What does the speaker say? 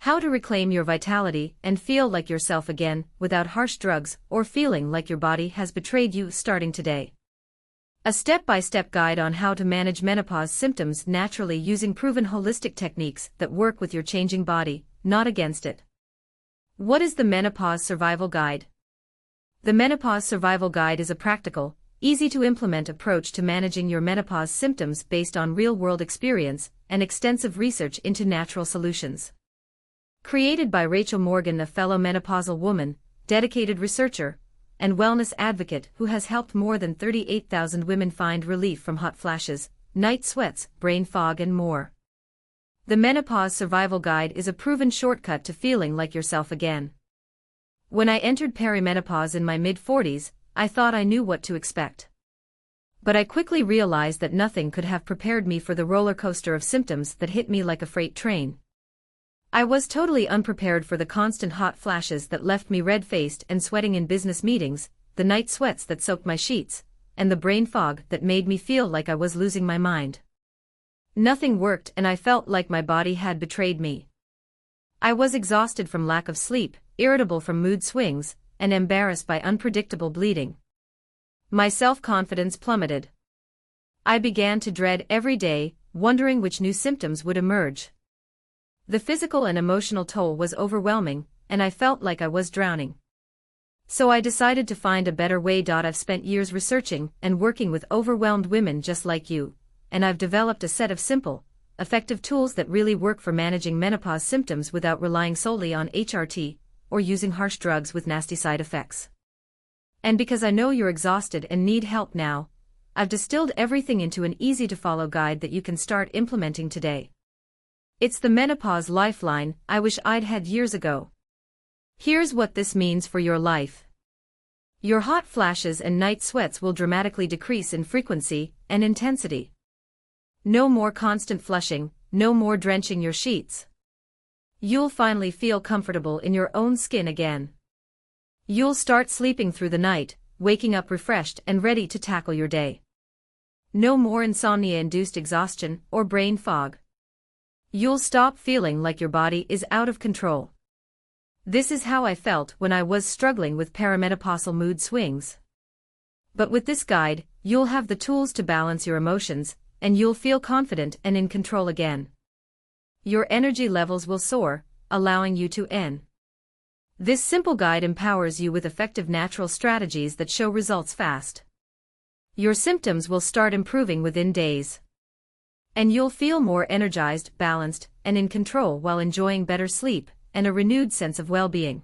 How to reclaim your vitality and feel like yourself again without harsh drugs or feeling like your body has betrayed you starting today. A step-by-step guide on how to manage menopause symptoms naturally using proven holistic techniques that work with your changing body, not against it. What is the Menopause Survival Guide? The Menopause Survival Guide is a practical, easy-to-implement approach to managing your menopause symptoms based on real-world experience and extensive research into natural solutions. Created by Rachel Morgan, a fellow menopausal woman, dedicated researcher, and wellness advocate who has helped more than 38,000 women find relief from hot flashes, night sweats, brain fog and more. The Menopause Survival Guide is a proven shortcut to feeling like yourself again. When I entered perimenopause in my mid-40s, I thought I knew what to expect. But I quickly realized that nothing could have prepared me for the roller coaster of symptoms that hit me like a freight train. I was totally unprepared for the constant hot flashes that left me red-faced and sweating in business meetings, the night sweats that soaked my sheets, and the brain fog that made me feel like I was losing my mind. Nothing worked and I felt like my body had betrayed me. I was exhausted from lack of sleep, irritable from mood swings, and embarrassed by unpredictable bleeding. My self-confidence plummeted. I began to dread every day, wondering which new symptoms would emerge. The physical and emotional toll was overwhelming, and I felt like I was drowning. So I decided to find a better way. I've spent years researching and working with overwhelmed women just like you, and I've developed a set of simple, effective tools that really work for managing menopause symptoms without relying solely on HRT or using harsh drugs with nasty side effects. And because I know you're exhausted and need help now, I've distilled everything into an easy-to-follow guide that you can start implementing today. It's the Menopause Lifeline I wish I'd had years ago. Here's what this means for your life. Your hot flashes and night sweats will dramatically decrease in frequency and intensity. No more constant flushing, no more drenching your sheets. You'll finally feel comfortable in your own skin again. You'll start sleeping through the night, waking up refreshed and ready to tackle your day. No more insomnia-induced exhaustion or brain fog. You'll stop feeling like your body is out of control. This is how I felt when I was struggling with perimenopausal mood swings. But with this guide, you'll have the tools to balance your emotions, and you'll feel confident and in control again. Your energy levels will soar, allowing you to end. This simple guide empowers you with effective natural strategies that show results fast. Your symptoms will start improving within days. And you'll feel more energized, balanced, and in control while enjoying better sleep and a renewed sense of well-being.